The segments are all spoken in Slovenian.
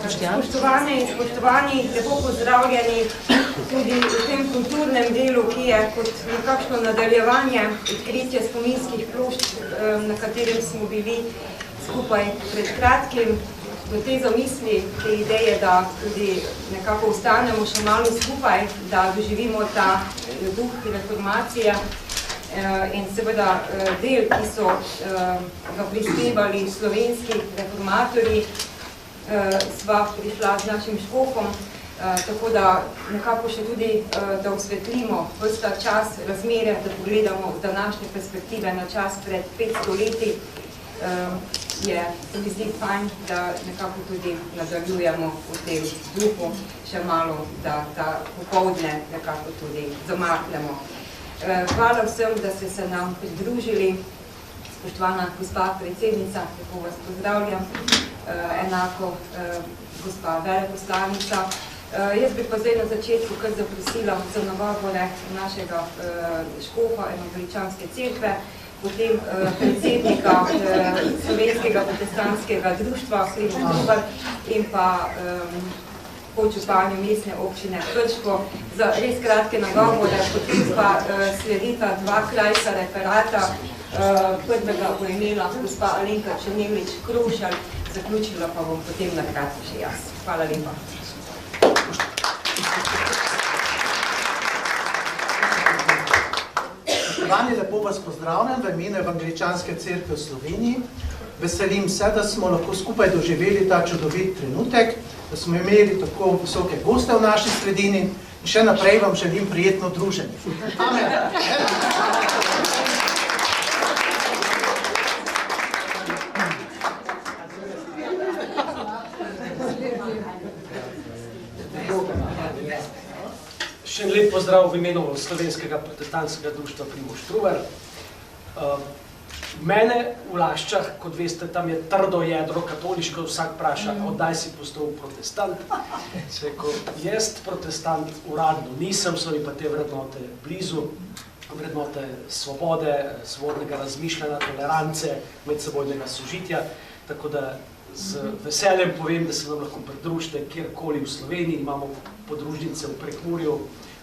Spoštovani, lepo pozdravljeni tudi v tem kulturnem delu, ki je kot nekakšno nadaljevanje odkritja spominskih plošč, na katerem smo bili skupaj pred kratkim. Do te zamisli, te ideje, da tudi nekako ostanemo še malo skupaj, da doživimo ta duh reformacije in seveda del, ki so ga prispevali slovenski reformatorji, sva prišla z našim škofom, tako da nekako še tudi, da osvetlimo ves ta čas razmere, da pogledamo z današnje perspektive na čas pred 500 leti, je, se mi zdi fajn, da nekako tudi nadaljujemo v tem duhu še malo, da ta popoldne nekako tudi zamaknemo. Hvala vsem, da ste se nam pridružili. Spoštovana gospa predsednica, lepo vas pozdravljam, enako gospa veleposlanica. Jaz bi pa zdaj na začetku kar zaprosila za nagovore našega škofa Evangeličanske cerkve, potem predsednika Slovenskega protestantskega društva Primož Trubar in pa podžupanju mestne občine Krško za res kratke nagovore, potem pa sledita dva krajša referata. Prvega bo imela gospa Alenka Černelič-Krošelj, zaključila pa bom potem na kratko še jaz. Hvala lepa. Spoštovani, lepo vas pozdravljam v imenu Evangeličanske cerkve v Sloveniji. Veselim se, da smo lahko skupaj doživeli ta čudovit trenutek, da smo imeli tako visoke goste v naši sredini in še naprej vam želim prijetno druženje. Amen. Še lep pozdrav v imenu Slovenskega protestantskega društva Primož Trubar. Mene v Laščah, kot veste, tam je trdo jedro katoliško, vsak vpraša, oddaj si postal protestant. Se rekel, jaz protestant uradno nisem, so mi pa te vrednote blizu, vrednote svobode, svobodnega razmišljanja, tolerance, medsebojnega sožitja, tako da z veseljem povem, da se nam lahko pridružite kjerkoli v Sloveniji, imamo podružnice v Prekmurju,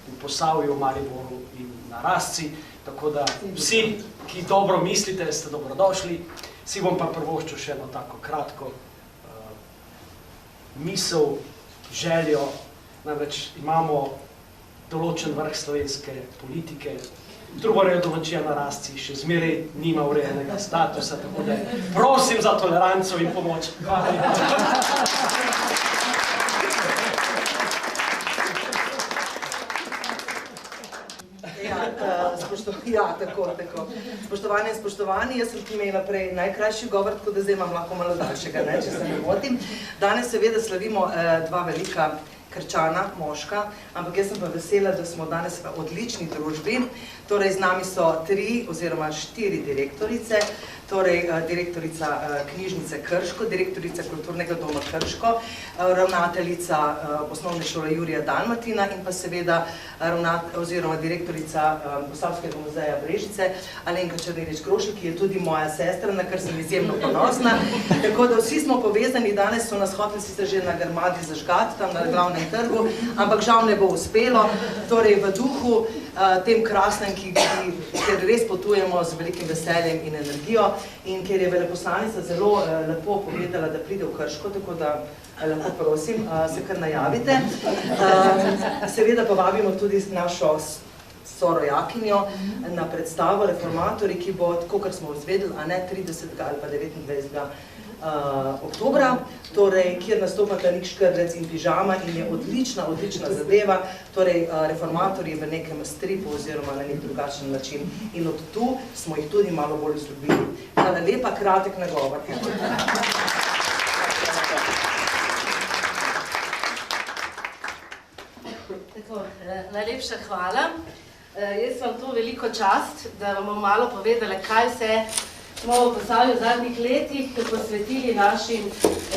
v Posavju, v Mariboru in na Razci, tako da vsi, ki dobro mislite, ste dobrodošli. Si bom pa prvoščil še eno tako kratko misel, željo, namreč imamo določen vrh slovenske politike, Trubarjeva domačija na Razci še zmeraj nima urejenega statusa, tako da prosim za toleranco in pomoč. Hvala lepa. Ja, tako. Spoštovane in spoštovani, jaz sem imela prej najkrajši govor, tako da zdaj imam lahko malo daljšega, če se ne motim. Danes seveda slavimo dva velika Krčana, moška, ampak jaz sem pa vesela, da smo danes v odlični družbi. Torej, z nami so 3 oziroma 4 direktorice, torej direktorica knjižnice Krško, direktorica kulturnega doma Krško, ravnateljica osnovne šole Jurija Dalmatina in pa seveda direktorica Posavskega muzeja Brežice, Alenka Černelič-Krošelj, ki je tudi moja sestra, na kar sem izjemno ponosna. Tako da vsi smo povezani, danes so nas hoteli sicer že na grmadi zažgati, tam na glavnem trgu, ampak žal ne bo uspelo. Torej, v duhu tem krasnem, ker res potujemo z velikim veseljem in energijo in ker je veleposlanica zelo lepo povedala, da pride v Krško, tako da lahko prosim, se kar najavite. Seveda pa vabimo tudi našo sorojakinjo na predstavo Reformatorji, ki bo, tako kar smo izvedeli, a ne 30. ali pa 29. oktobra, torej, kjer nastopata Nik Škrlec in Pižama in je odlična zadeva, torej Reformatorji v nekem stripu oziroma na nek drugačen način in od tu smo jih tudi malo bolj vzljubili. Hvala lepa, kratek nagovor. Tako, najlepša hvala. Jaz vam to veliko čast, da vam bom malo povedala, kaj vse smo v Posavju v zadnjih letih posvetili našim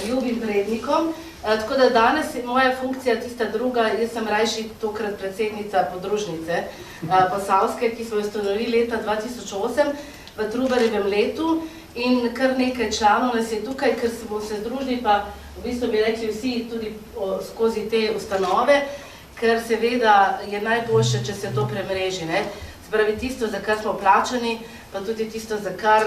ljubim prednikom. Tako da danes je moja funkcija tista druga, jaz sem rajši tokrat predsednica podružnice Posavske, ki smo jo ustanovili leta 2008 v Trubarjevem letu in kar nekaj članov nas je tukaj, ker smo se združili, pa v bistvu bi rekli vsi tudi skozi te ustanove, ker seveda je najboljše, če se to premreži, ne. Se pravi, tisto, za kar smo plačani, pa tudi tisto, za kar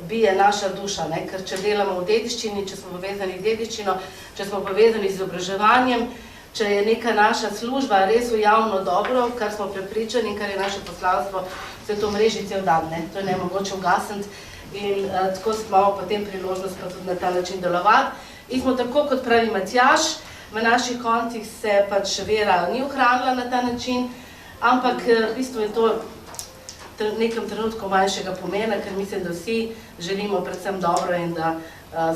bije naša duša, ne. Ker če delamo v dediščini, če smo povezani z dediščino, če smo povezani z izobraževanjem, če je neka naša služba res v javno dobro, kar smo prepričani, kar je naše poslanstvo, se to mreži cel dan, ne. To je nemogoče ugasniti in tako smo potem priložnost pa tudi na ta način delovati. In smo tako, kot pravi Matjaž, v naših koncih se pač vera ni ohranila na ta način, ampak v bistvu je to v nekem trenutku manjšega pomena, ker mislim, da vsi želimo predvsem dobro in da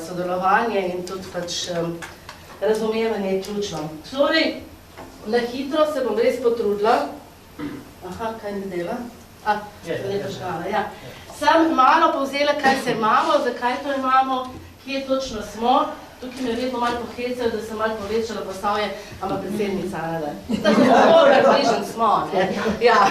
sodelovanje in tudi pač razumevanje je ključno. Torej, na hitro se bom res potrudila. Aha, kaj mi dela? Lepa škala, ja. Sam malo povzela, kaj se imamo, zakaj to imamo, kje točno smo. Tukaj me vedno malo pohecajo, da sem malo povečala Posavje, ampak predsednica, ne. Tako približno smo, ne. Ja.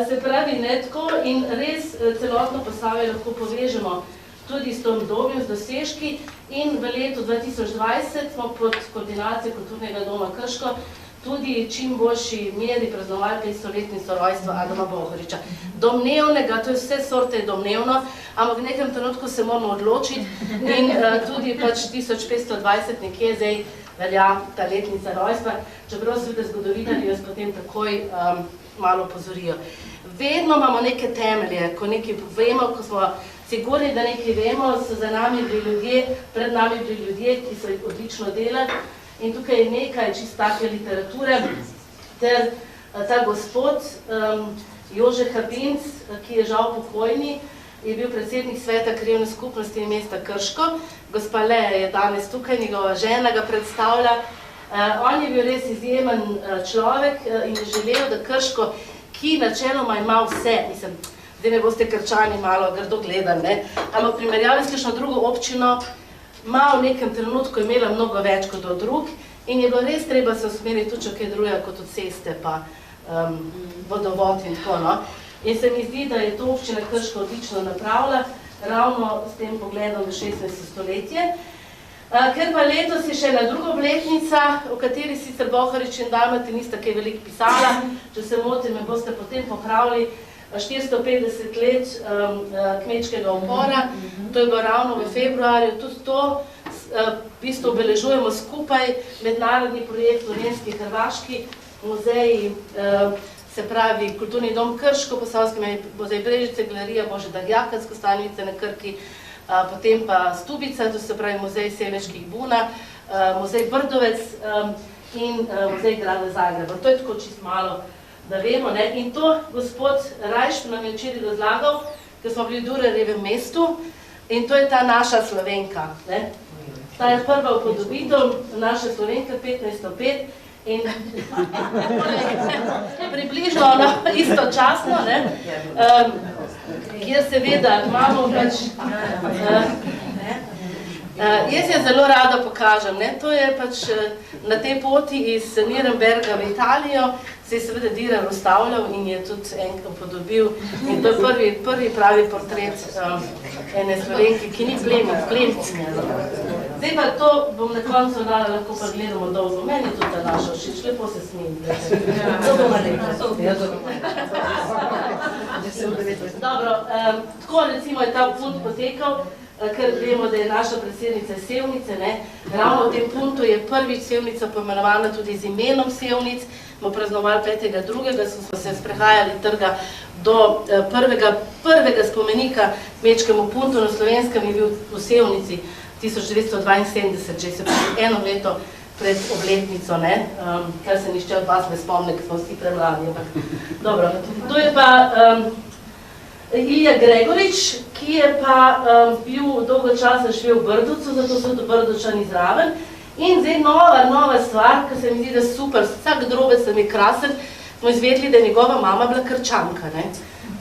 Se pravi, ne tako in res celotno Posavje lahko povežemo tudi s tom obdobjem, z dosežki in v letu 2020 smo pod koordinacijo Kulturnega doma Krško tudi čim boljši meri praznovali 500-letnico rojstva Adama Bohoriča. Domnevnega, to je vse sorte domnevno, ampak v nekem trenutku se moramo odločiti in tudi pač 1520 nekje zdaj velja ta letnica rojstva, čeprav seveda zgodovinarji nas potem takoj malo opozorijo. Vedno imamo neke temelje, ko nekaj vemo, ko smo sigurni, da nekaj vemo, so za nami bili ljudje, pred nami bili ljudje, ki so odlično delali. In tukaj je nekaj čist take literature, ter ta gospod Jože Habinc, ki je žal pokojni, je bil predsednik sveta krajevne skupnosti mesta Krško. Gospa Leja je danes tukaj, njegova žena ga predstavlja. On je bil res izjemen človek in je želel, da Krško, ki načeloma ima vse, mislim, zdaj me boste Krčani malo grdo gledali, ne, ampak primerjavi s kakšno drugo občino, ima v nekem trenutku imela mnogo več kot od drug in je bilo res treba se usmeriti tudi kaj drugega kot od ceste pa vodovod in tako, no. In se mi zdi, da je to občina Krško odlično napravila, ravno s tem pogledom v 16. stoletje. Ker pa letos je še ena druga obletnica, o kateri sicer Bohorič in Dalmati nista kaj veliko pisala, če se motim, me boste potem popravili, 450 let kmečkega upora, to je bilo ravno v februarju, tudi to v bistvu obeležujemo skupaj, mednarodni projekt Slovenski Hrvaški, muzeji, se pravi Kulturni dom Krško, Posavski muzej Brežice, Galerija Božidar Jakac, Kostanjice na Krki, potem pa Stubica, to se pravi muzej Sevečkih Buna, muzej Brdovec in muzej grada Zagreba. To je tako čisto malo, da vemo, ne. In to gospod Rajš nam je včeraj razlagal, ker smo bili v Durarjevem mestu in to je ta naša Slovenka, ne. Ta je prva upodobitev, naša Slovenka 1505 in približno istočasno, ne, kjer seveda imamo pač jaz je zelo rada pokažem, ne, to je pač na tej poti iz Nürnberga v Italijo, se je seveda Dürer ustavljal in je tudi enkrat podobil in to je prvi pravi portret ene Slovenke, ki ni plemcinja. Zdaj pa to bom na koncu dala, lahko pa gledamo dolgo, meni tudi ta naša všeč, lepo se smim. Dobro, tako recimo je ta punt potekal, ker vemo, da je naša predsednica Sevnice, ne, ravno v tem punktu je prvič Sevnica poimenovana tudi z imenom Sevnic, smo praznovali 5.2., smo se sprehajali trga do prvega spomenika kmečkemu puntu na Slovenskem je bil v Sevnici 1972, že se pravi eno leto pred obletnico, ne, kar se nišče od vas ne spomne, ker smo vsi premladi. Dobro, to je pa Ilija Gregorič, ki je pa bil dolgo časa živel v Brducu, zato so tudi Brdučani zraven. In zdaj nova stvar, ki se mi zdi, da super, vsak drobec se mi je krasen, smo izvedeli, da je njegova mama bila Krčanka, ne.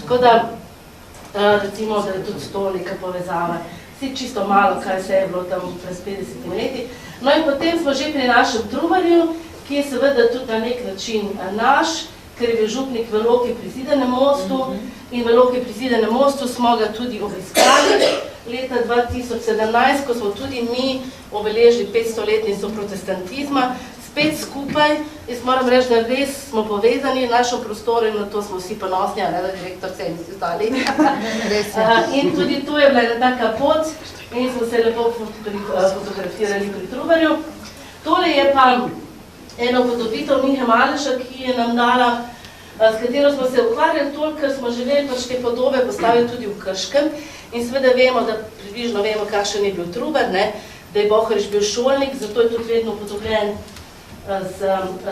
Tako da, recimo, da je tudi to neka povezava. Vsi čisto malo, kaj se je bilo tam pred 50 leti. No in potem smo že pri našem Trubarju, ki je seveda tudi na nek način naš, ker je bil župnik v Loki pri Zidanem mostu in v Loki pri Zidanem mostu smo ga tudi obiskali leta 2017, ko smo tudi mi obeležili 500-letnico protestantizma, spet skupaj. Jaz moram reči, da res smo povezani v našem prostoru in na to smo vsi ponosni, ne, da direktor vse in vsi ostali. In tudi to je bila ena taka pot in smo se lepo fotografirali pri Trubarju. Tole je pa eno upodobitev Mihe Maleša, ki je nam dala, s katero smo se ukvarjali toliko, ker smo želeli pač te podobe postaviti tudi v Krškem in seveda vemo, da približno vemo, kakšen je bil Trubar, ne, da je Bohorič bil šolnik, zato je tudi vedno upodobljen z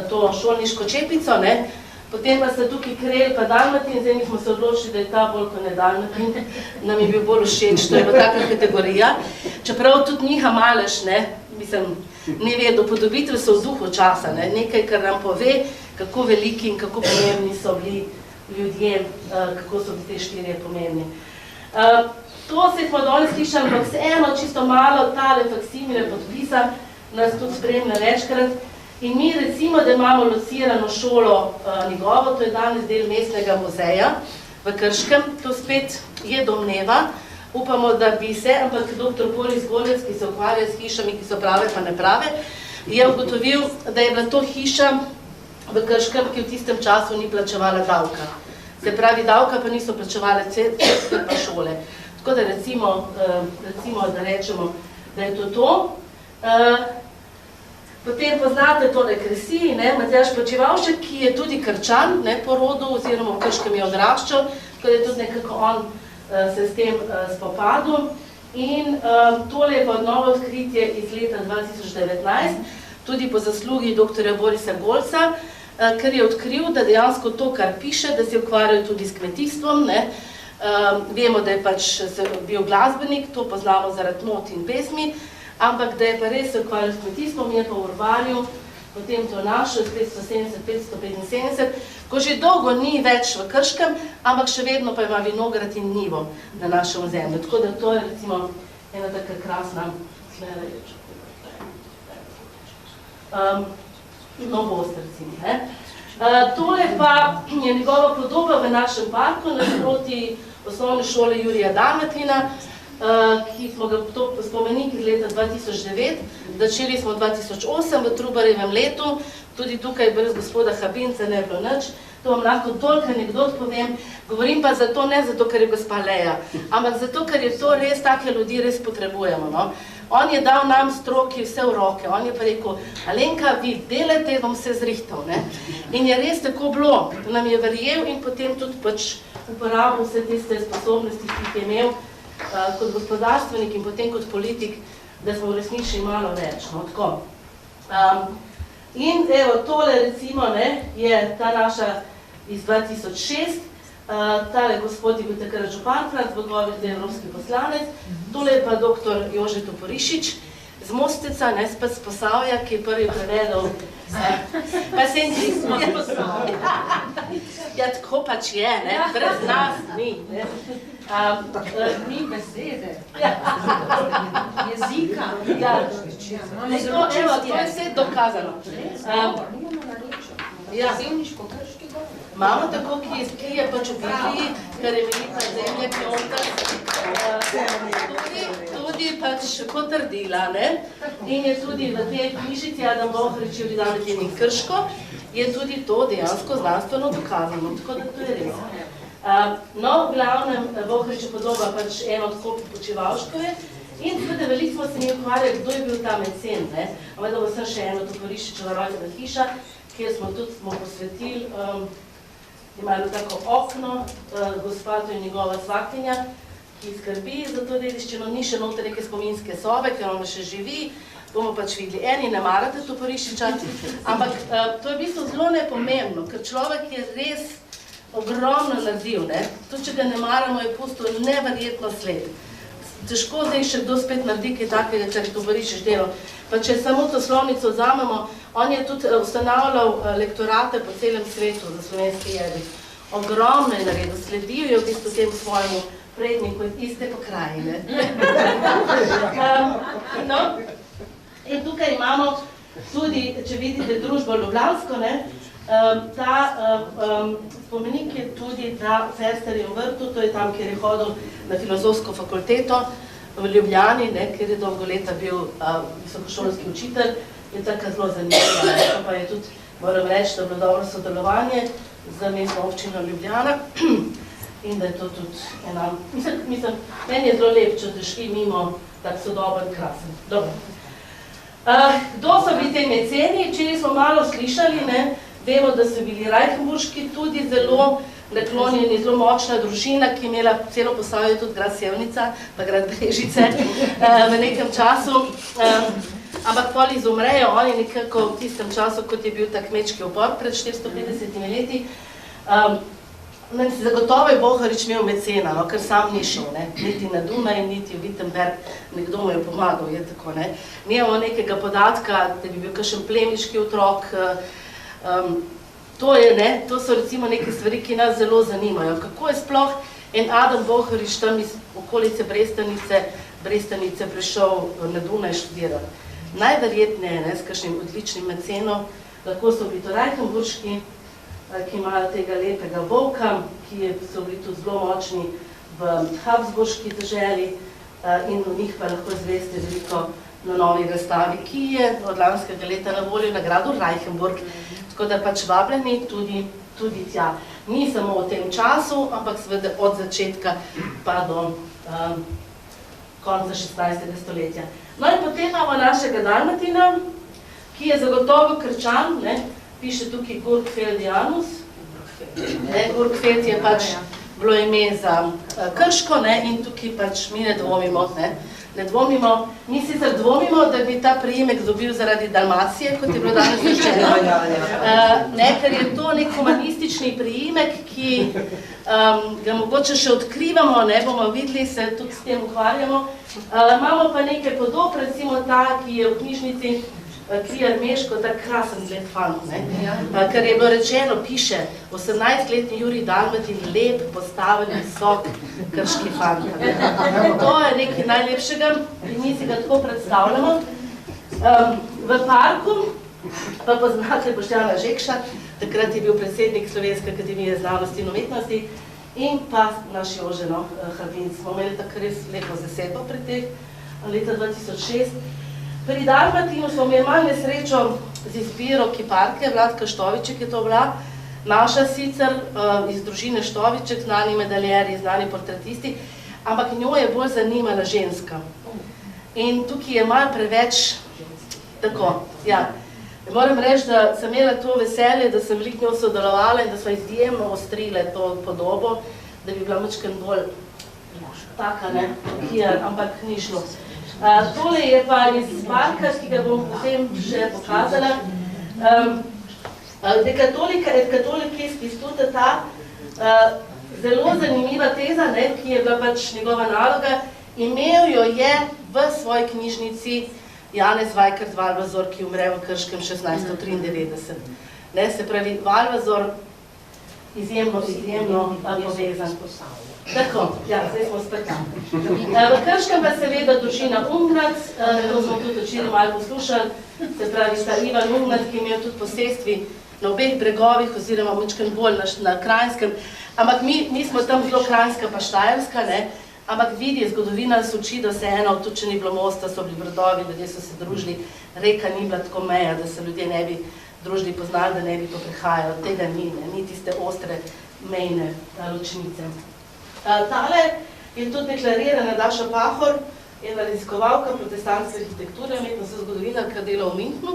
to šolniško čepico, ne. Potem pa sta tukaj Krelj pa Dalmatin, zdaj mi smo se odločili, da je ta bolj kot ne Dalmatin, nam je bil bolj všeč, to je pa taka kategorija. Čeprav tudi Miha Maleš, ne, mislim, ne ve, upodobitve so v duhu časa, ne, nekaj, kar nam pove, kako veliki in kako pomembni so bili ljudje, kako so bili te štirje pomembni. To se smo danes slišali, ampak vseeno čisto malo tale faksimile podpisa nas tudi spremlja večkrat. In mi recimo, da imamo locirano šolo njegovo, to je danes del mestnega muzeja v Krškem, to spet je domneva. Upamo, da bi se, ampak dr. Boris Golec, ki se ukvarja s hišami, ki so prave pa ne prave, je ugotovil, da je bila to hiša v Krškem, ki v tistem času ni plačevala davka. Se pravi, davka pa niso plačevale cerkve pa šole. Tako da recimo, da rečemo, da je to to. Potem poznate tole Kresiji, Matjaž Počivavšek, ki je tudi Krčan, po rodu, oziroma v Krškem je odraščal, tako da je tudi nekako on se s tem spopadel. In tole je pa novo odkritje iz leta 2019, tudi po zaslugi dr. Borisa Golca, ker je odkril, da dejansko to, kar piše, da se ukvarjajo tudi s kmetijstvom. Vemo, da je pač bil glasbenik, to poznamo zaradi not in pesmi, ampak da je pa res se ukvarjal s kmetijstvom, je pa v Urbanju, potem to našel, 570-575, ko že dolgo ni več v Krškem, ampak še vedno pa ima vinograd in njivo na našem ozemlju. Tako da to je recimo ena taka krasna novost, recimo. Tole pa je njegova podoba v našem parku, nasproti osnovne šole Jurija Dalmatina, ki smo ga spomenik iz leta 2009, začeli smo 2008 v Trubarjevem letu, tudi tukaj brez gospoda Habinca ne bilo nič, to vam lahko toliko anekdot povem, govorim pa zato ne zato, ker je gospa Leja, ampak zato, ker je to res, take ljudi res potrebujemo. On je dal nam stroki vse v roke, on je pa rekel, Alenka, vi delajte, bom se zrihtal. In je res tako bilo, nam je verjel in potem tudi pač uporabil vse tiste sposobnosti, ki jih je imel kot gospodarstvenik in potem kot politik, da smo resničili malo več. In evo, tole recimo je ta naša iz 2006, tale gospod je bil takrat župan Franc Bogovič, da je evropski poslanec, tole je pa dr. Jože Toporišič z Mosteca, z Posavja, ki je prvi prevedel. Pa se nismo Posavja. Ja, tako pač je, brez nas ni. Ni besede, jezika. Evo, to je vse dokazano. Imamo tako, ki je pač v Bibliji, kar je velika zemlja, ki tudi pač potrdila, in je tudi v tej knjižici Adam Bohorič, Jurij Dalmatin in Krško, je tudi to dejansko znanstveno dokazano, tako da to je res. No, v glavnem, Bohorič je podoba pač eno od kopij Počivavškove in seveda veliko smo se mi ukvarjali, kdo je bil ta mecen, ampak da bo sem še eno Toporišičeva rojstna hiša, kjer smo tudi posvetili, imajo tako okno, gospa, to je njegova svakinja, ki skrbi za to dediščino, ni še noter neke spominske sobe, ker ona še živi, bomo pač videli, eni ne marate Toporišiča, ampak to je v bistvu zelo nepomembno, ker človek je res ogromno naredil, tudi če ga ne maramo, je pustil neverjetno sled. Težko zdaj še kdo spet naredi kaj takega, kar je Toporišič delal. Pa če samo to slovnico vzamemo, on je tudi ustanavljal lektorate po celem svetu za slovenski jezik. Ogromno je naredil, sledil je v bistvu tem svojemu predniku iz te pokrajine. In tukaj imamo tudi, če vidite, družbo Ljubljansko, Ta spomenik je tudi na Cersterjem vrtu, to je tam, kjer je hodil na filozofsko fakulteto v Ljubljani, kjer je dolgo leta bil visokošolski učitelj, je tako zelo zanimivo. Pa je tudi, moram reči, da je bilo dobro sodelovanje z mestno občino Ljubljana in da je to tudi ena, mislim, meni je zelo lep, če ste šli mimo tak sodoben, krasen. Dobro. Kdo so bili te meceni? Včeraj smo malo slišali, vemo, da so bili Reichenburški tudi zelo naklonjeni, zelo močna družina, ki je imela celo Posavje, tudi grad Sevnica, pa grad Brežice v nekem času. Ampak pol izumrejo, oni nekako v tistem času, kot je bil ta kmečki upor pred 450 leti, zagotovo je Bohorič imel mecena, ker sam ni šel, niti na Dunaj, niti v Wittenberg, nekdo mu je pomagal, je tako, Nimamo nekega podatka, da bi bil kakšen plemiški otrok. To so recimo neke stvari, ki nas zelo zanimajo. Kako je sploh en Adam Bohorič tam iz okolice Brestanice prišel na Dunaj študirati? Najverjetneje, s kakšnim odličnim mecenom, lahko so bili to Reichenburški, ki imajo tega lepega volka, ki so bili tudi zelo močni v Habsburški deželi in v njih pa lahko izveste veliko na novi razstavi, ki je od lanskega leta na voljo na gradu Reichenburg, tako da pač vabljeni tudi tja. Ni samo v tem času, ampak seveda od začetka pa do konca 16. stoletja. No in potem imamo našega Dalmatina, ki je zagotovo Krčan, piše tukaj Gurgfeldianus. Gurgfeld je pač bilo ime za Krško in tukaj pač mi ne dvomimo. Mi sicer dvomimo, da bi ta priimek dobil zaradi Dalmacije, kot je bilo danes rečeno, ker je to nek humanistični priimek, ki ga mogoče še odkrivamo, bomo videli, se tudi s tem ukvarjamo. Imamo pa nekaj podob, recimo ta, ki je v knjižnici Krijar Meško, tak krasen zgled fant, ker je bilo rečeno, piše 18-letni Jurij Dalmatin, lep, postaven, visok, krški fant. To je nekaj najlepšega in mi si ga tako predstavljamo. V parku pa poznate Boštjana Žekša, takrat je bil predsednik Slovenske akademije znanosti in umetnosti in pa naš Jože Habinc. Smo imeli tako res lepo zasedbo pri teh leta 2006. Pri Dalmatinu smo imeli malo nesrečo z izbiro kiparke, Vladka Štoviček je to bila, naša sicer iz družine Štoviček, znani medaljerji, znani portretisti, ampak njo je bolj zanimala ženska. In tukaj je malo preveč tako, Moram reči, da sem imela to veselje, da sem veliko njo sodelovala in da smo izjemno ostrile to podobo, da bi bila majčkeno bolj taka, ampak ni šlo. Tole je pa iz parka, ki ga bom potem še pokazala. Katolikijski institut, ta zelo zanimiva teza, ki je bila pač njegova naloga, imel jo je v svoji knjižnici Janez Vajkard Valvazor, ki umre v Krškem 1693. Se pravi, Valvazor izjemno povezan. Tako, zdaj smo spet tam. V Krškem pa seveda družina Ungrat, to smo tudi včeraj malo poslušali, se pravi, sta Ivan Ungrat, ki je imel tudi posestvi na obeh bregovih oziroma majčkeno bolj na Kranjskem, ampak mi smo tam zelo Kranjska pa Štajerska, ampak vidi, zgodovina nas uči, da se eno, tudi če ni bilo mosta, so bili vrdovi, ljudje so se družili, reka ni bila tako meja, da se ljudje ne bi družili, poznali, da ne bi to prehajalo, tega ni tiste ostre mejne ločnice. Tale je tudi deklarirana Daša Pahor, ena raziskovalka protestantske arhitekture, umetnostna zgodovinarka, dela v Münchnu.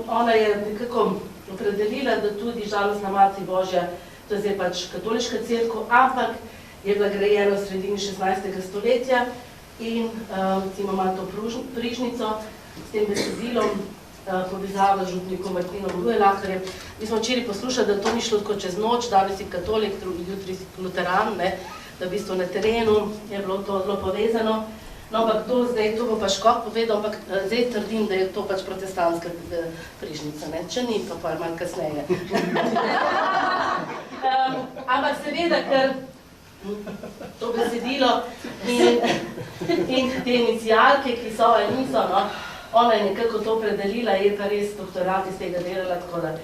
Ona je nekako opredelila, da tudi Žalostna Mati Božja, to je zdaj pač katoliška cerkev, ampak je bila grajena v sredini 16. stoletja in recimo ima to prižnico s tem besedilom, povezava z župnikom Martinom Rujelacherjem. Mi smo včeraj poslušali, da to ni šlo tako čez noč, danes si katolik, jutri si luteran, da v bistvu na terenu je bilo to zelo povezano. No, ampak to zdaj, to bo pa Škof povedal, ampak zdaj trdim, da je to pač protestantska prižnica, če ni, pa pa malo kasneje. Ampak seveda, ker to besedilo in te inicialke, ki so ali niso, ona je nekako to predelila, je pa res doktorat iz tega delala, tako da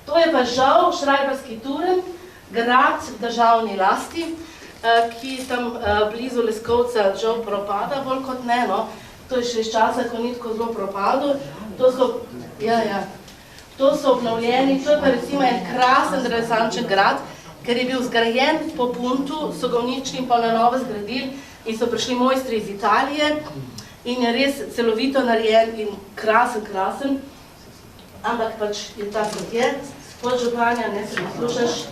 To je pa žal Šrajbarski turn, grad v državni lasti, ki tam blizu Leskovca žal propada, bolj kot ne, no. To je še iz časa, ko ni tako zelo propadel. To so obnovljeni, to je pa recimo en krasen, renesančen grad, ker je bil zgrajen po buntu, so ga uničili in pa na novo zgradili in so prišli mojstri iz Italije in je res celovito narejen in krasen, ampak pač je tako, kot je. Podžupanja, ne se poslušaš.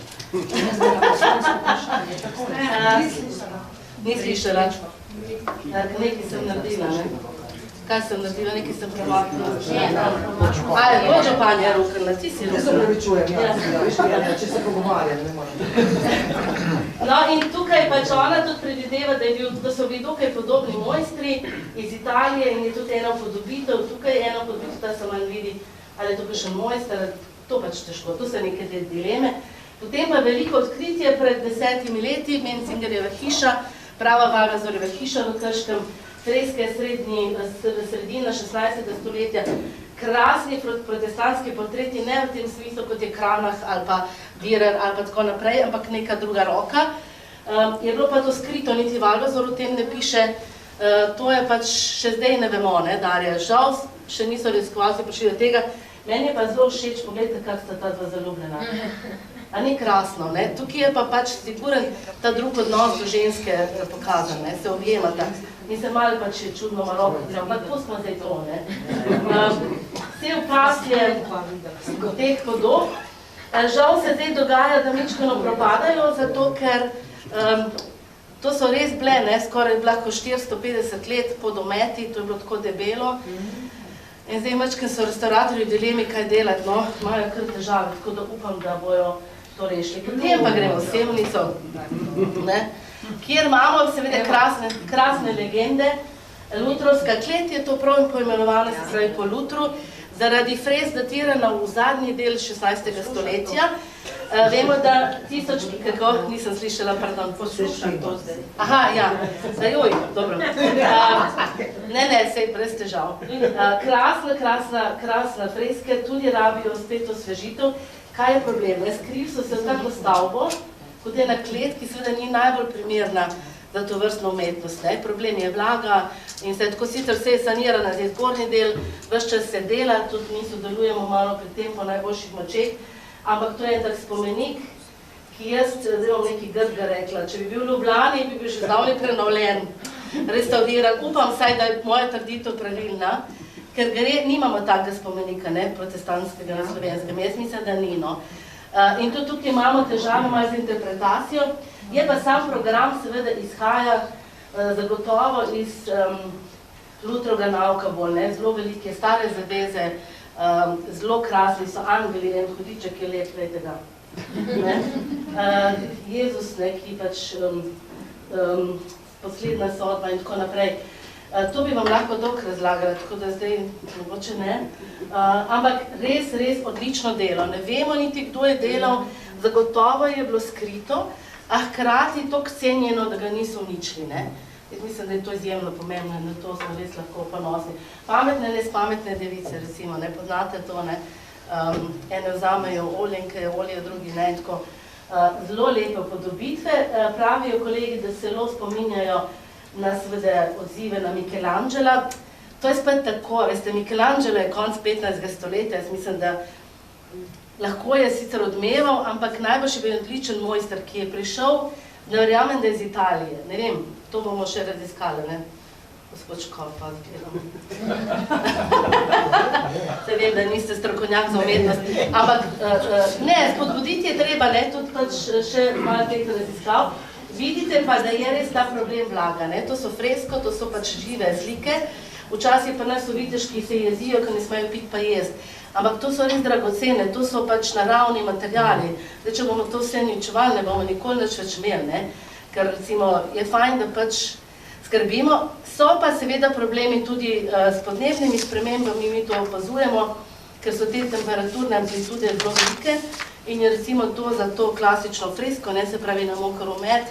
Ni slišala. Nekaj sem naredila, ne? Kaj sem naredila? Nekaj sem premaknila. Podžupanja, Rukrna, ti si Rukrna. Se pravičujem, če se pogovarjam, ne moram. No in tukaj pač ona tudi predvideva, da so bili dokaj podobni mojstri iz Italije in je tudi ena upodobitev, tukaj ena upodobitev, ta se manj vidi, ali je to kakšen mojster, to pač težko, to so neke te dileme. Potem pa veliko odkritje pred 10 leti, Mencingerjeva hiša, prava Valvazorjeva hiša v Krškem, freske sredina 16. stoletja, krasni protestantski portreti, ne v tem smislu, kot je Kranach ali pa Dürer ali pa tako naprej, ampak neka druga roka. Je bilo pa to skrito, niti Valvazor o tem ne piše, to je pač še zdaj ne vemo, ne, Darja, žal še niso raziskovalci prišli do tega. Meni je pa zelo všeč, pogledajte, kak sta ta dva zaljubljena. A ni krasno, ne? Tukaj je pa pač siguren ta drug odnos do ženske pokazan, ne? Se objemata. In se malo pač je čudno malo, ampak to smo zdaj to, ne? Cel pas je teh podob. Žal se zdaj dogaja, da mičkano propadajo, zato ker to so res bile, ne? Skoraj bila ko 450 let po dometi, to je bilo tako debelo. In zdaj mačkem so restauratorji v dilemi, kaj delati, no, imajo kar težave, tako da upam, da bojo to rešili. Potem pa gremo v Sevnico, ne, kjer imamo seveda krasne legende. Lutrovska klet je to prav poimenovana, se pravi po Lutru, zaradi frez datirana v zadnji del 16. stoletja. Vemo, da kako, nisem slišala, pardon, poslušam to zdaj. Aha, ja, joj, dobro. Ne, sej, brez težav. Krasna freske, tudi rabijo spet osvežitev. Kaj je problem? Skrili so se v tako stavbo, kot je na klet, ki seveda ni najbolj primerna za to vrstno umetnost. Problem je vlaga in se tako sicer vse je sanirana, zdaj zgornji del, ves čas se dela, tudi mi sodelujemo malo pri tem po najboljših močeh, ampak to je en tak spomenik, ki jaz, zdaj bom nekaj grga rekla, če bi bil v Ljubljani, bi bil že zdavni prenovljen, restauriran. Upam vsaj, da je moja trditev pravilna, ker nimamo takega spomenika, ne, protestantskega na slovenskem, jaz mislim, da ni, no. In tudi tukaj imamo težave malo z interpretacijo, je pa sam program seveda izhaja zagotovo iz Lutrovega nauka bolj, ne, zelo velike, stare zaveze, zelo krasni so angeli, en hodiček je lep, glejte ga. Jezus, ki pač posledna sodba in tako naprej. To bi vam lahko dolgo razlagala, tako da zdaj mogoče ne. Ampak res odlično delo. Ne vemo niti, kdo je delal, zagotovo je bilo skrito, a hkrati toliko cenjeno, da ga niso uničili, ne. Jaz mislim, da je to izjemno pomembno in na to smo res lahko ponosni. Pametne, nespametne device, recimo, ne poznate to, ne. Ene vzamejo oljenke, olje, drugi ne, in tako. Zelo lepe podobitve. Pravijo kolegi, da se zelo spominjajo na seveda odzive na Michelangela. To je spet tako, veste, Michelangelo je konc 15. stoletja, jaz mislim, da lahko je sicer odmeval, ampak najbolj je bil odličen mojster, ki je prišel, ne verjamem, da je iz Italije. Ne vem, to bomo še raziskali, ne? Gospod Škopa, gledamo. Se vem, da niste strokovnjak za umetnost, ampak ne, spodbuditi je treba, ne, tudi pač še malo teh raziskav. Vidite pa, da je res ta problem vlaga, ne, to so fresko, to so pač žive slike, včasih pa nas so viteški se jezijo, ko ne smejo piti pa jesti. Ampak to so res dragocene, to so pač naravni materijali. Zdaj, če bomo to vse uničevali, ne bomo nikoli nič več imeli, ne? Ker recimo je fajn, da pač skrbimo. So pa seveda problemi tudi s podnebnimi spremembami, mi to opazujemo, ker so te temperaturne amplitude zelo velike in je recimo to za to klasično fresko, ne, se pravi na moker omet,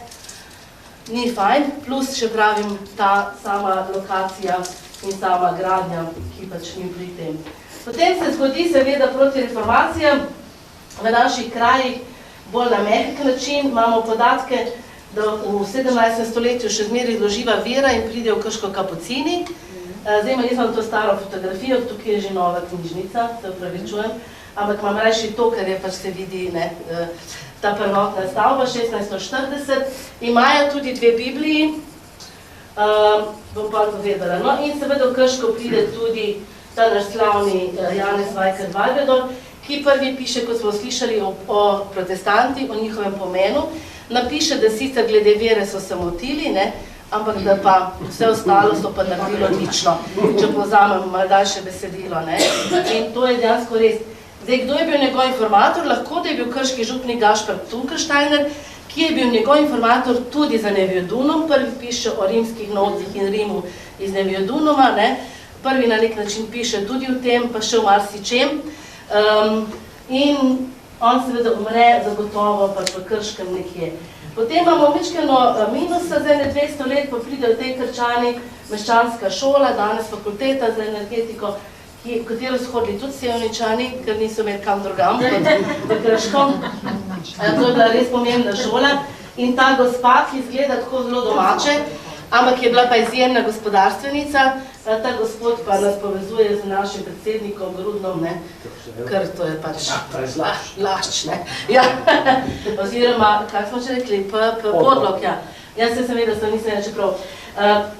ni fajn, plus še pravim ta sama lokacija in sama gradnja, ki pač ni pri tem. Potem se zgodi seveda proti reformacija, v naših krajih bolj na mehek način. Imamo podatke, da v 17. stoletju še zmeraj doživa vera in pridejo v Krško kapucini. Zdaj imam to staro fotografijo, tukaj je že nova knjižnica, se upravičujem, ampak imam rajši to, ker je pač se vidi ta prvotna stavba, 1640. Imajo tudi dve Bibliji, bom pa povedala. No in seveda v Krško pride tudi ta naš slavni Janez Vajkard Valvedor, ki prvi piše, kot smo slišali, o protestantih, o njihovem pomenu. Napiše, da sicer glede vere so se motili, ampak da pa vse ostalo so pa naredili odlično, če povzamem malo daljše besedilo. In to je dejansko res. Zdaj, kdo je bil njegov informator? Lahko, da je bil krški župnik Gašper Tunkelsteiner, ki je bil njegov informator tudi za Neviodunum. Prvi piše o rimskih novcih in Rimu iz Neviodunuma, prvi na nek način piše tudi o tem, pa še o marsičem. In on seveda umre zagotovo pač v Krškem nekje. Potem imamo mičkeno minusa za 200 let, pa pride v tej Krčani meščanska šola, danes fakulteta za energetiko, v katero so hodili tudi Sevničani, ker niso imeli kam drugam kot v Krškom. To je bila res pomembna šola. In ta gospa, ki izgleda tako zelo domače, ampak je bila pa izjemna gospodarstvenica, ta gospod pa nas povezuje z našim predsednikom Grudnom, ker to je pač lašč, oziroma, kak smo še rekli, podlog, Jaz se seveda nisem reče prav.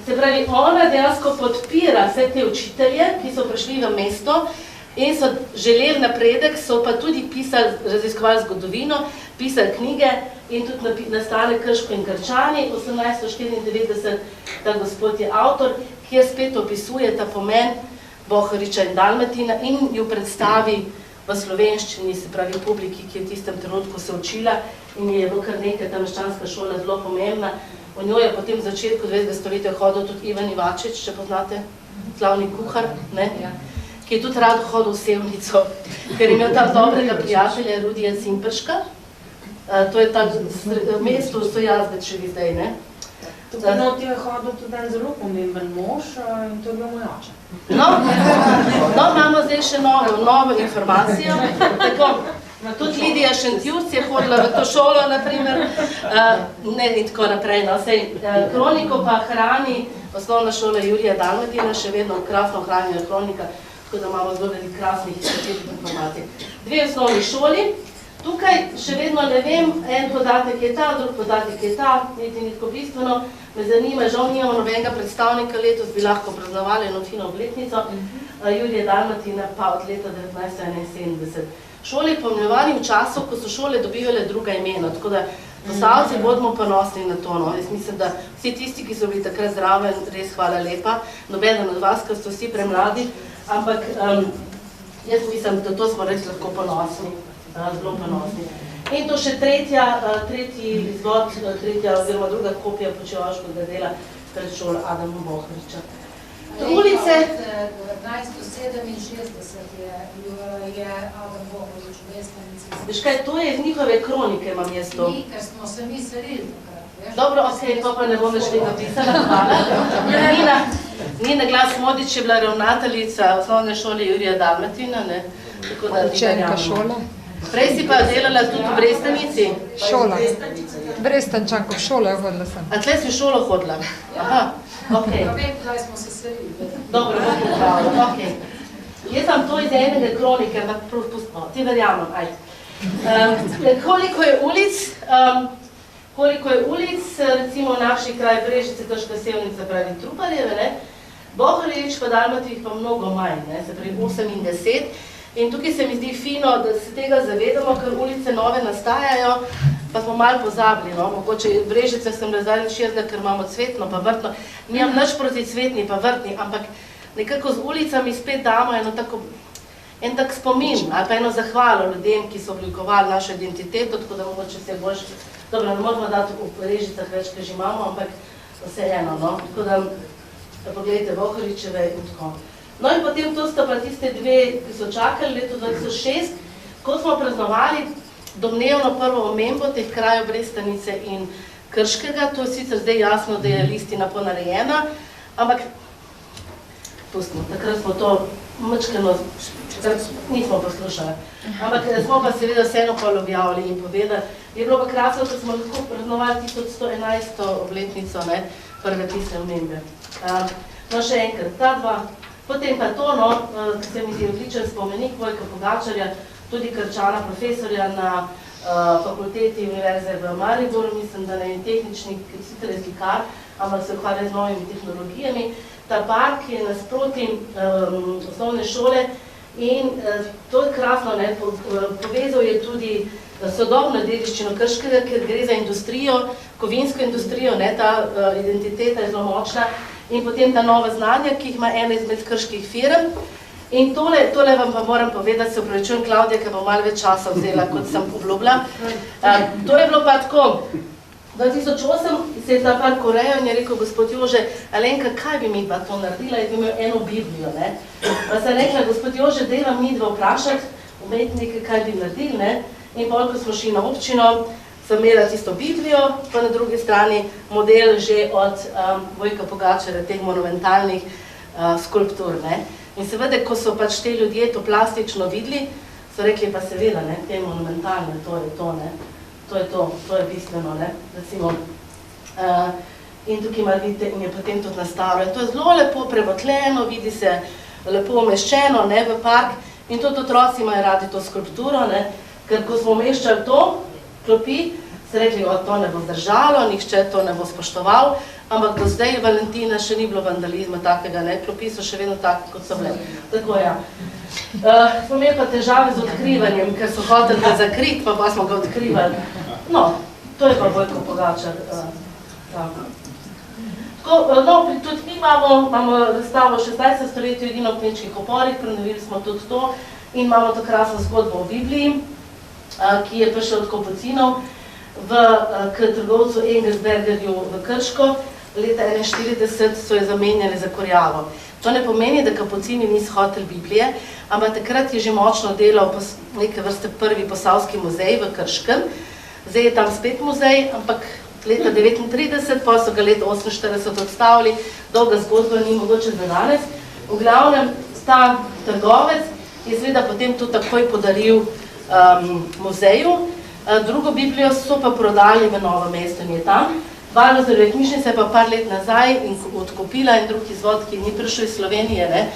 Se pravi, ona dejansko podpira vse te učitelje, ki so prišli v mesto in so želeli napredek, so pa tudi pisali, raziskovali zgodovino, pisali knjige in tudi nastale Krško in Krčani. 1894 ta gospod je avtor, kjer spet opisuje ta pomen Bohoriča in Dalmatina in jo predstavi v slovenščini, se pravi publiki, ki je v tistem trenutku se učila in je bilo kar nekaj, ta meščanska šola zelo pomembna. V njo je potem v začetku 20. stoletja hodil tudi Ivan Ivačič, če poznate, slavni kuhar, ki je tudi rad hodil v Sevnico, ker je imel tam dobrega prijatelja Rudija Cimprška. To je tam v mestu, so Jazbec še vi zdaj, Tukaj ti je hodil tudi en zelo pomemben mož in to je bil moj oče. No, imamo zdaj še novo informacijo. Tudi Lidija Šentjurc je hodila v to šolo, naprimer, in tako naprej. Kroniko pa hrani osnovna šola Jurija Dalmatina, še vedno krasno hranijo kronika, tako da imamo zelo veliko krasnih informacij. Dve osnovni šoli. Tukaj še vedno ne vem, en podatek je ta, drug podatek je ta, niti ni tako bistveno. Me zanima, žal nimamo nobenega predstavnika, letos bi lahko praznovali eno fino obletnico, Jurija Dalmatina pa od leta 1971. Šole pomnjevali v času, ko so šole dobivale druga imena, tako da Posavci bodimo ponosni na to. Jaz mislim, da vsi tisti, ki so bili takrat zraven, res hvala lepa, nobeden od vas, ker so vsi premladi, ampak jaz mislim, da to smo res lahko ponosni. Zelo ponosni. In to še tretji izvod, oziroma druga kopija Počevalškega dela pred šolo Adama Bohoriča. Ulice... 1967 je Adam Bohorič v Vestanici. Veš kaj, to je iz njihove kronike, imam jaz to. Ni, ker smo se mi selili takrat. Dobro, okej, to pa ne bom več nekaj pisala, hvala. Nina Glas Modič je bila ravnateljica osnovne šole Jurija Dalmatina, tako da Učenka šole. Prej si pa delala tudi v Brestanici? Šola. Brestančanko, v šolo je hodila sem. A tle si v šolo hodila? Aha, okej. Pa vem, kdaj smo se selili. Dobro, bom popravila, okej. Jaz sem to iz enega kronike, ampak pustimo, ti verjamem, ajde. Koliko je ulic, recimo v naši kraj Brežice, Krška Sevnica, pravi Trubarjeve, Bohorič pa Dalmatih pa mnogo manj, se pravi 8 in 10. In tukaj se mi zdi fino, da se tega zavedamo, ker ulice nove nastajajo, pa smo malo pozabili, mogoče v Brežicah sem razdaljni 60, ker imamo cvetno pa vrtno. Nimam nič proti cvetni pa vrtni, ampak nekako z ulicami spet damo en tak spomin, ali pa eno zahvalo ljudem, ki so oblikovali našo identiteto, tako da mogoče se boljš, dobro, ne moramo dati v Brežicah več, ker že imamo, ampak vseeno, tako da pogledajte Bohoričeve in tako. No in potem to sta pa tiste dve, ki so čakali leto 2006, ko smo praznovali domnevno prvo omembo teh krajev Brestanice in Krškega. To je sicer zdaj jasno, da je listina ponarejena, ampak pustimo, takrat smo to mačkeno nismo poslušali. Ampak smo pa seveda vseeno pol objavili in povedali. Je bilo pa krasno, da smo lahko praznovali 1111. obletnico, ne, prve pisne omembe. No, še enkrat, ta dva. Potem pa to, no, se mi zdi odličen spomenik Vojka Pogačarja, tudi Krčana, profesorja na fakulteti Univerze v Mariboru, mislim, da ne je tehnični, sicer je slikar, ampak se ukvarja z novimi tehnologijami. Ta park je nasproti osnovne šole in to je krasno, ne, povezal je tudi sodobno dediščino Krškega, ker gre za industrijo, kovinsko industrijo, ne, ta identiteta je zelo močna in potem ta nova znanja, ki jih ima ena izmed krških firm. In tole vam pa moram povedati, se upravičujem Klavdija, ker bom malo več časa vzela, kot sem obljubila. To je bilo pa tako. 2008 se je ta park urejal in je rekel gospod Jože, Alenka, kaj bi mi pa to naredila? Jaz bi imel eno Biblijo, ne? Pa sem rekla, gospod Jože, daj vam mi dva vprašati, umetnike, kaj bi naredili, ne? In pa, ko smo šli na občino, sem imela tisto Biblijo, pa na drugi strani model že od Vojka Pogačarja, teh monumentalnih skulptur, ne? In seveda, ko so pač te ljudje to plastično videli, so rekli pa seveda, ne, te monumentalne, to je to, ne? To je bistveno, ne, recimo. In tukaj malo vidite, in je potem tudi nastalo. In to je zelo lepo prevotljeno, vidi se lepo umeščeno, ne, v park. In tudi otroci imajo radi to skulpturo, ne, ker ko smo umeščali to, klopi, so rekli, to ne bo zdržalo, nihče to ne bo spoštoval, ampak do zdaj Valentina še ni bilo vandalizma takega, ne, klopi so še vedno take, kot so bile. Tako, ja. Smo imeli pa težave z odkrivanjem, ker so hoteli ga zakriti, pa smo ga odkrivali. No, to je pa Vojko Pogačar. No, tudi mi imamo razstavo 16. stoletju edino v kmečkih oporih, prenovili smo tudi to in imamo to krasno zgodbo o Bibliji, ki je prišel od Kapucinov k trgovcu Engelsbergerju v Krško. Leta 1941 so jo zamenjali za Kurjavo. To ne pomeni, da Kapucini niso hoteli Biblije, ampak takrat je že močno delal neke vrste prvi posavski muzej v Krškem. Zdaj je tam spet muzej, ampak leta 1939, pa so ga leta 1948 odstavili, dolga zgodba ni mogoče za danes. V glavnem, ta trgovec je seveda potem to takoj podaril muzeju. Drugo Biblijo so pa prodali v Novo mesto in je tam. Valozorjeva knjižnica je pa par let nazaj in odkupila in drug izvod, ki ni prišel iz Slovenije, ne,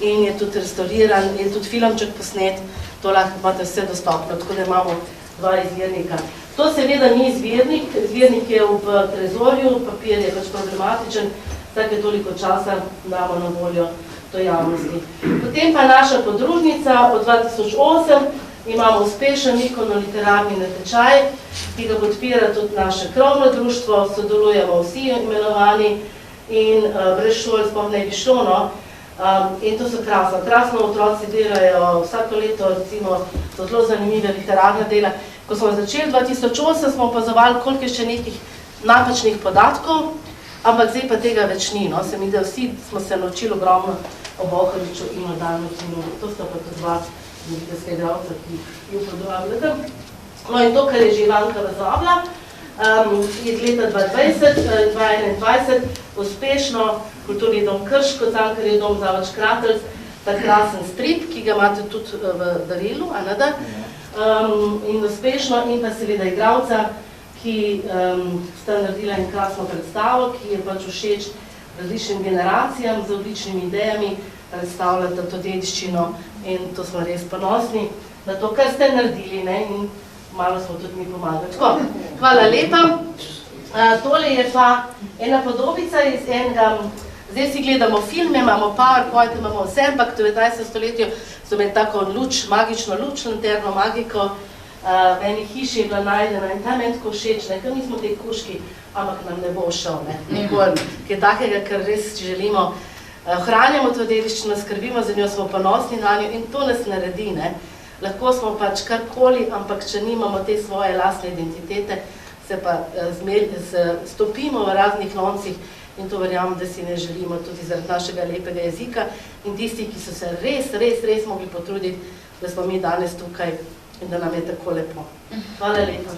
in je tudi restauriran, je tudi filmček posnet, to lahko imate vse dostopno, tako da imamo dva izvirnika. To seveda ni izvirnik, izvirnik je v trezorju, papir je pač problematičen, vsake toliko časa damo na voljo to javnosti. Potem pa naša podružnica od 2008, imamo uspešen ikono-literarni natečaj, ki ga podpira tudi naše krovno društvo, sodelujemo vsi imenovani in brez šol sploh ne bi šlo, no. In to so krasno. Krasno otroci delajo vsako leto, recimo, so zelo zanimive literarne dela. Ko smo začeli 2008, smo opazovali, koliko je še nekih napačnih podatkov, ampak zdaj pa tega več ni, no. Se mi da vsi smo se naučili ogromno o Bohoriču in o Danucinu, to sta pa tudi dva ljubiteljska igralca, ki jo podobavljate. No in to, kar je že Ivanka razobla, iz leta 2020-2021 uspešno Kulturni dom Krško, Cankarjev dom Zavrč Kratelj, ta krasen strip, ki ga imate tudi v darilu, in uspešno, in pa seveda igralca, ki sta naredila en krasno predstavo, ki je pač všeč različnim generacijam z odličnimi idejami, predstavljate to dediščino in to smo res ponosni na to, kar ste naredili, ne, in malo smo tudi mi pomagali. Tako, hvala lepa. Tole je pa ena podobica iz enega, zdaj si gledamo filme, imamo PowerPoint, imamo vse, ampak v 19. stoletju so imeli tako luč, magično luč, lanterno magiko, v eni hiši je bila najdena in ta meni tako všeč, ne, ker mi smo te kuški, ampak nam ne bo šel, ne, nikoli, kaj takega, ker res želimo, ohranjamo to dediščino, skrbimo za njo, smo ponosni na njo in to nas naredi, ne. Lahko smo pač karkoli, ampak če nimamo te svoje lastne identitete, se pa stopimo v raznih loncih in to verjamem, da si ne želimo tudi zaradi našega lepega jezika in tisti, ki so se res mogli potruditi, da smo mi danes tukaj in da nam je tako lepo. Hvala lepa.